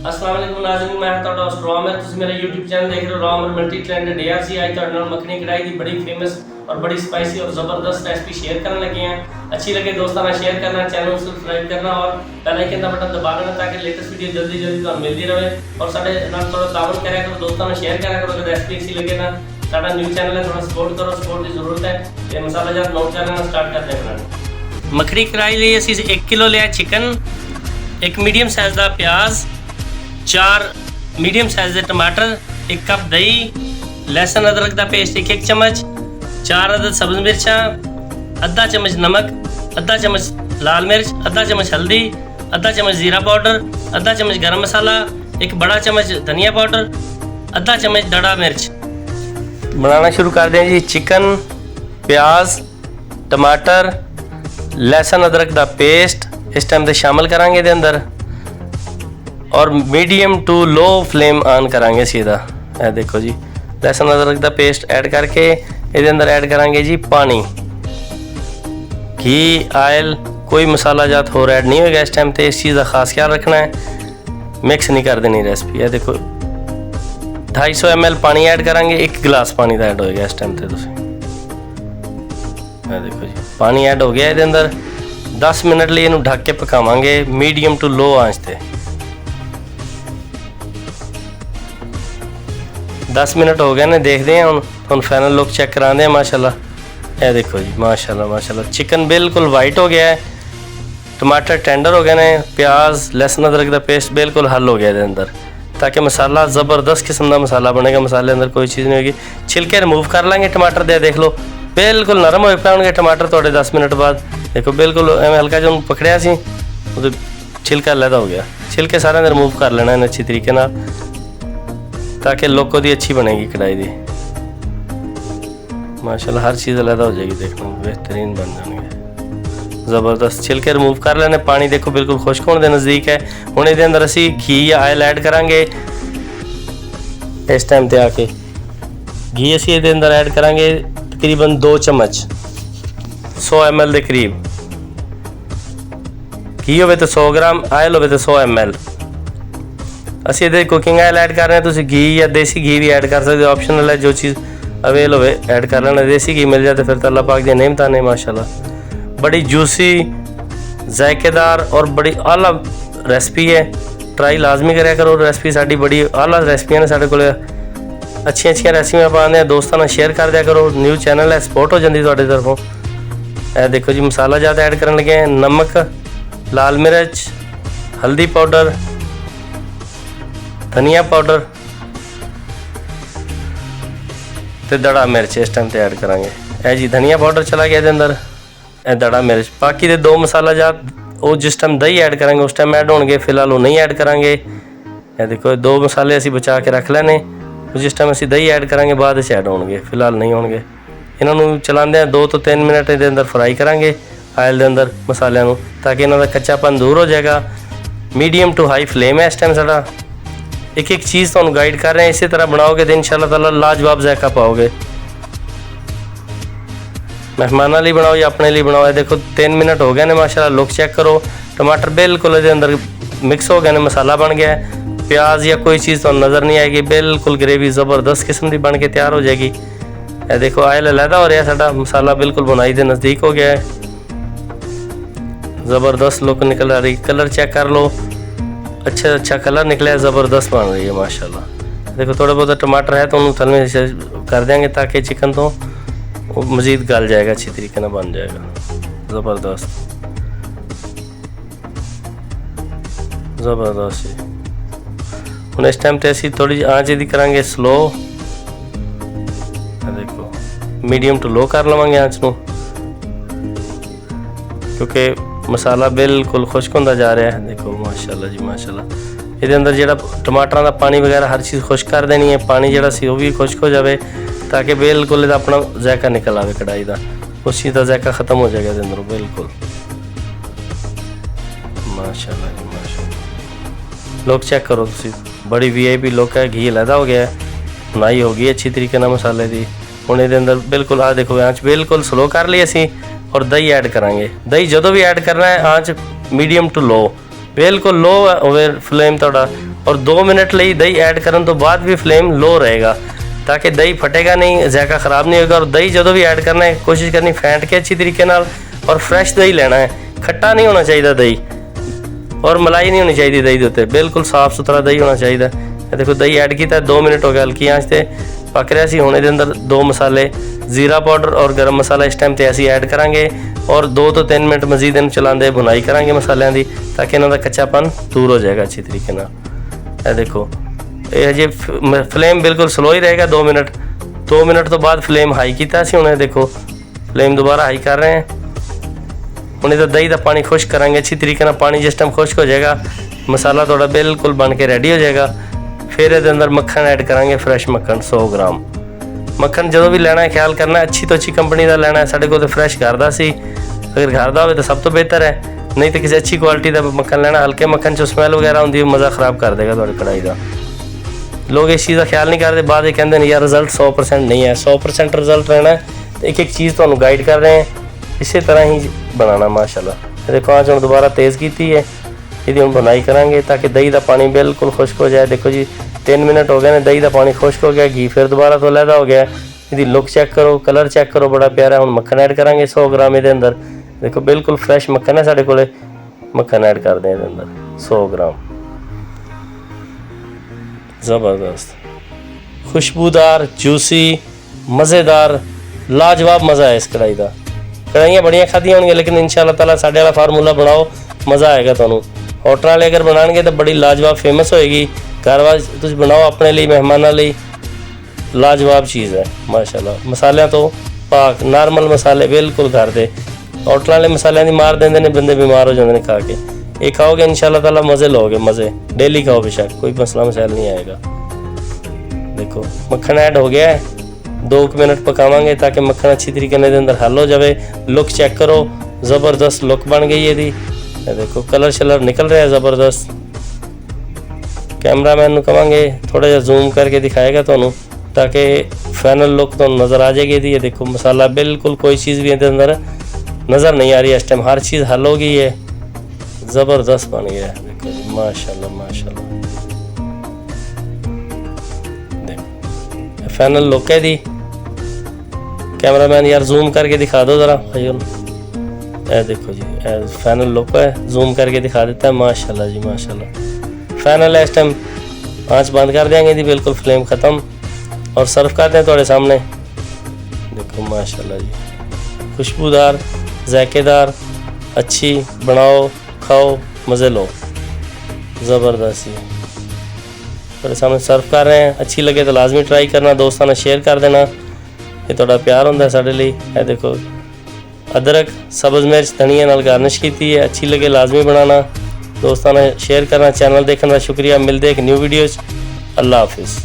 अस्सलाम वालेकुम नाज़रीन, मैं ਤੁਹਾਡਾ ਹੋਸਟ ਰੋਮਰ। ਤੁਸੀਂ ਮੇਰਾ YouTube ਚੈਨਲ ਦੇਖ ਰਹੇ ਹੋ ਰੋਮਰ ਮਲਟੀ ਟ੍ਰੈਂਡ DRC। ਅੱਜ ਤੁਹਾਡੇ ਨਾਲ ਮੱਖਣੀ ਕੜਾਈ ਦੀ ਬੜੀ ਫੇਮਸ और बड़ी स्पाइसी और ज़बरदस्त रेसिपी शेयर करने लगे हैं। अच्छी लगे दोस्तों ना शेयर करना, चैनल को सब्सक्राइब करना और बेल आइकन का बटन दबा देना ताकि लेटेस्ट वीडियो जल्दी तो मिलती रहे। और साढ़े नाल थोड़ा ताउन करा करो दोस्तों ना शेयर करा करो। अगर रेसिपी अच्छी लगे ना साढ़ा न्यू चैनल है, थोड़ा सपोर्ट करो, सपोर्ट की जरूरत है। ये मसाला जात नौ चैनल स्टार्ट करते हैं बनाना। मखनी कढ़ाई लिए असी 1 किलो लिया चिकन, एक मीडियम साइज़ का प्याज, 4 मीडियम साइज़ के टमाटर, 1 कप दही, लहसुन अदरक का पेस्ट 1 चम्मच, 4 अदद सब्ज़ मिर्चा, आधा चम्मच नमक, आधा चम्मच लाल मिर्च, आधा चम्मच हल्दी, आधा चम्मच ज़ीरा पाउडर, आधा चम्मच गरम मसाला, 1 बड़ा चम्मच धनिया पाउडर, आधा चम्मच दड़ा मिर्च। बनाना शुरू कर दें जी। चिकन, प्याज, टमाटर, लहसुन अदरक का पेस्ट इस टाइम से शामिल करांगे दे अंदर और medium to low flame on करांगे सीधा। ये देखो जी, लहसुन अदरक का पेस्ट ऐड करके ये अंदर ऐड करांगे जी पानी, घी, आयल, कोई मसाला जात होर ऐड नहीं होगा इस टाइम पे। इस चीज़ का खास ख्याल रखना है, मिक्स नहीं कर देनी रेसिपी। ये देखो 250 ml पानी ऐड करांगे, 1 गिलास पानी का ऐड होएगा इस टाइम पे। ये देखो जी पानी ऐड हो गया ये अंदर। 10 मिनट लिए इन्हू ढक के पकावांगे मीडियम टू लो आंच पे। 10 मिनट हो गए ने, देखते हैं हम फाइनल लुक चेक कराते हैं। माशाल्लाह ये देखो जी, माशाल्लाह माशाल्लाह चिकन बिल्कुल वाइट हो गया है, टमाटर टेंडर हो गए ने, प्याज लहसुन अदरक का पेस्ट बिल्कुल हल हो गया है अंदर, ताकि मसाला ज़बरदस्त किस्म का मसाला बनेगा। मसाले अंदर कोई चीज़ नहीं होगी। छिलके रिमूव कर लेंगे टमाटर दे, देख लो बिल्कुल नरम हो पाएंगे टमाटर थोड़े 10 मिनट बाद। देखो बिल्कुल हल्का जो पकड़िया सी छिलका अलग हो गया। छिलके सारे रिमूव कर लेना है अच्छी तरीके ना, ताकि लुक दी अच्छी बनेगी कढ़ाई दी। माशाल्लाह हर चीज़ अलग हो जाएगी, देखना बेहतरीन बन जाएंगे ज़बरदस्त। छिलके रिमूव कर लेने। पानी देखो बिल्कुल खुश्क होने के नज़दीक है। हुण इहदे अंदर असी घी या आयल ऐड करांगे। इस टाइम पे आके घी असी इहदे अंदर ऐड करांगे तकरीबन 2 चम्मच, 100 ml के करीब। घी होवे तो 100 ग्राम, आयल होवे तो 100 ml। ਅਸੀਂ ਇਹਦੇ ਕੁਕਿੰਗ ਆਇਲ ਐਡ ਕਰ ਰਹੇ ਹਾਂ। ਤੁਸੀਂ ਘੀ ਜਾਂ ਦੇਸੀ ਘੀ ਵੀ ਐਡ ਕਰ ਸਕਦੇ ਹੋ, ਆਪਸ਼ਨਲ ਹੈ। जो चीज़ अवेल होवे ऐड कर लेना। देसी घी मिल जाए तो फिर तो अल्लाह पाक दी नेमत ने माशाल्लाह। बड़ी जूसी, जायकेदार और बड़ी आला रेसिपी है। ट्राई लाजमी कराया करो। रेसिपी साड़ी बड़ी आला रेसिपियाँ ने साढ़े कोल, अच्छी रेसिपियाँ पाने दोस्तों ने शेयर कर दिया करो। न्यू चैनल है, सपोर्ट हो जाती तुहाडी तरफों। ए देखो जी मसाला ज़्यादा ऐड करन लगे हैं। नमक, लाल मिर्च, हल्दी पाउडर, धनिया पाउडर ते दड़ा मिर्च इस टाइम ते ऐड करांगे। ए जी धनिया पाउडर चला गया अंदर, ए दड़ा मिर्च। बाकी दे 2 मसाला जात वो जिस टाइम दही ऐड करांगे उस टाइम ऐड होंगे, फिलहाल वो नहीं ऐड करांगे। ए देखो 2 मसाले असी बचा के रख लेने, जिस टाइम असी दही ऐड करांगे बाद में ऐड होंगे, फिलहाल नहीं होंगे। इन्हों चलाते 2 तो 3 मिनट के अंदर फ्राई करांगे आयल के अंदर मसालियां नूं, ताकि इन्हों का कच्चापन दूर हो जाएगा। मीडियम टू हाई फ्लेम है इस टाइम साडा। एक चीज़ तो गाइड कर रहे हैं, इसी तरह बनाओगे तो इंशाल्लाह ताला लाजवाब जायका पाओगे। मेहमानों लिए बनाओ या अपने लिए बनाओ। देखो 3 मिनट हो गए ने माशाल्लाह। लुक चेक करो, टमाटर बिल्कुल इसके अंदर मिक्स हो गए ने, मसाला बन गया है। प्याज या कोई चीज़ तो नज़र नहीं आएगी, बिल्कुल ग्रेवी ज़बरदस्त किस्म की बन के तैयार हो जाएगी। ये देखो आयल अलहदा हो रहा है साडा, मसाला बिल्कुल बुनाई के नज़दीक हो गया है। ज़बरदस्त लुक निकल आ रही। कलर चेक कर लो, अच्छा कलर निकला है, ज़बरदस्त बन रही है माशाल्लाह। देखो थोड़े बहुत टमाटर है तो उन्होंने थल में से कर देंगे ताकि चिकन तो मज़ीद गल जाएगा, अच्छी तरीके से बन जाएगा। ज़बरदस्त ज़बरदस्त जी। हम इस टाइम तो असी थोड़ी आँच दी करांगे स्लो। देखो मीडियम टू लो कर लवांगे आँच नूं, क्योंकि मसाला बिल्कुल खुश्क होता जा रहा है। देखो माशाल्लाह जी माशाल्लाह। ये अंदर जो टमाटर का पानी वगैरह हर चीज़ खुश्क कर देनी है। पानी जो सी वो भी खुश्क हो जाए ताकि बिल्कुल अपना जायका निकल आए कढ़ाई का, उस चीज़ का जायका ख़त्म हो जाएगा अंदरों बिल्कुल। माशाल्लाह जी माशाल्लाह। लुक चेक करो तुसी, बड़ी VIP लुक है। घी अलहदा हो गया है, बुनाई हो गई अच्छी तरीके ना मसाले की। हुण ये अंदर बिल्कुल आ देखो आँच बिल्कुल स्लो कर ली असी और दही ऐड करांगे। दही जो भी ऐड करना है आँच मीडियम टू लो, बिल्कुल लो होवे फ्लेम थोड़ा, और 2 मिनट ਲਈ ਦਹੀਂ ਐਡ ਕਰਨ ਤੋਂ ਬਾਅਦ ਵੀ ਫਲੇਮ ਲੋ ਰਹੇਗਾ ਤਾਂ ਕਿ ਦਹੀਂ ਫਟੇਗਾ ਨਹੀਂ, ਜ਼ਾਇਕਾ ख़राब नहीं होगा। और दही जो भी ऐड करना है कोशिश करनी फेंट के अच्छी तरीके नाल, और फ्रैश दही लेना है, खट्टा नहीं होना चाहिए दही, और मलाई नहीं होनी चाहिए दही के उत्ते, बिल्कुल साफ सुथरा दही होना चाहिए। देखो दही ऐड किया 2 मिनट हो गया, हल्की आंच से पक रहा सी। हुण इहदे अंदर 2 मसाले जीरा पाउडर और गरम मसाला इस टाइम ते असीं ऐड करांगे, और 2 तो 3 मिनट मजीद इन्हूं चलाते भुनाई करांगे मसालियां दी, ताकि इन्हां दा कच्चापन दूर हो जाएगा अच्छी तरीके नाल। ये देखो ये हजे फ्लेम बिल्कुल स्लो ही रहेगा 2 मिनट। 2 मिनट तो बाद फ्लेम हाई किया सी, हुण देखो फ्लेम दोबारा हाई कर रहे हैं। हुण इहदा दही का पानी खुश्क करांगे अच्छी तरीके नाल। पानी जिस टाइम खुश्क हो जाएगा मसाला थोड़ा बिल्कुल बन के रेडी हो जाएगा। फिर इहदे अंदर मक्खन ऐड करांगे, फ्रैश मक्खन 100 ग्राम। मक्खन जो भी लेना है ख्याल करना है अच्छी तो अच्छी कंपनी का लेना है। साढ़े को तो फ्रैश घर का सी, अगर घर का हो तो सब तो बेहतर है, नहीं तो किसी अच्छी क्वालिटी का मक्खन लेना। हल्के मक्खन चो स्मैल वगैरह होंदी है, मज़ा ख़राब कर देगा थोड़ी कढ़ाई का। लोग इस चीज़ का ख्याल नहीं करते, बाद में कहते हैं यार रिजल्ट 100% नहीं है। 100% रिजल्ट रहना है तो एक एक चीज़ तो गाइड कर रहे हैं, इसी तरह ही बनाना माशाल्लाह। देखो आँच हम दोबारा तेज़ की है, ये हम बुनाई करांगे ताकि दही का पानी बिल्कुल खुश्क हो जाए। देखो जी 3 मिनट हो गए ने, दही का पानी खुश्क हो गया, घी फिर दोबारा तो लैदा हो गया। इसकी लुक चेक करो, कलर चेक करो, बड़ा प्यारा। हम मक्खन ऐड करांगे 100 ग्राम इसके अंदर। देखो बिल्कुल फ्रैश मक्खन है साढ़े कोले, मक्खन ऐड कर दें इसके अंदर 100 ग्राम। ज़बरदस्त खुशबूदार, जूसी, मज़ेदार, लाजवाब मज़ा है इस कढ़ाई का। कढ़ाइयाँ बड़ियाँ खादियां होंगी, लेकिन इंशाअल्लाह ताला साढ़े वाला फार्मूला बनाओ, मज़ा आएगा तुहानू। होटल वाले अगर बनाएंगे तो बड़ी लाजवाब फेमस होएगी। घर वाज तुम बनाओ अपने लिए, मेहमानों लिए, लाजवाब चीज़ है माशाल्लाह। मसाले तो पाक नॉर्मल मसाले बिल्कुल घर दे। होटल वाले मसाले की मार देंगे ने, बंदे बीमार हो जाते हैं खा के। ये खाओगे इंशाअल्लाह ताला मज़े लोगे, मज़े डेली खाओ बेशक, कोई मसला मसाइल नहीं आएगा। देखो मक्खन ऐड हो गया है, 2 मिनट पकावांगे ताकि मक्खन अच्छी तरीके से अंदर हल हो जाए। लुक चेक करो, ज़बरदस्त लुक बन गई है दी। देखो कलर शलर निकल रहा है ज़बरदस्त। कैमरा मैन कहांगे थोड़ा जा जूम करके दिखाएगा तुहानू, ताकि फाइनल लुक तो नज़र आ जाएगी। ये देखो मसाला बिल्कुल कोई चीज़ भी इसके अंदर नज़र नहीं आ रही है इस टाइम, हर चीज़ हल हो गई है, ज़बरदस्त बन गया है। देखो जी माशाल्लाह माशाल्लाह, देखो फाइनल लुक है दी। कैमरा मैन यार जूम करके दिखा दो ज़रा भाई। ये देखो जी फाइनल लुक है, जूम करके दिखा देता है माशाल्लाह जी माशाल्लाह। फाइनल है, इस टाइम आँच बंद कर देंगे जी, बिल्कुल फ्लेम ख़त्म, और सर्व करते हैं थोड़े सामने। देखो माशाल्लाह जी, खुशबूदार, जायकेदार, अच्छी, बनाओ खाओ मज़े लो, ज़बरदस्त। थोड़े सामने सर्व कर रहे हैं। अच्छी लगे तो लाजमी ट्राई करना, दोस्तों ने शेयर कर देना, ये थोड़ा प्यार होंदा है साढ़े लिए। है देखो अदरक, सब्ज़ मिर्च, धनिया नाल गार्निश की है, अच्छी लगे लाजमी बनाना, दोस्तों ने शेयर करना। चैनल देखने का शुक्रिया। मिलते एक न्यू वीडियो। अल्लाह हाफिज़।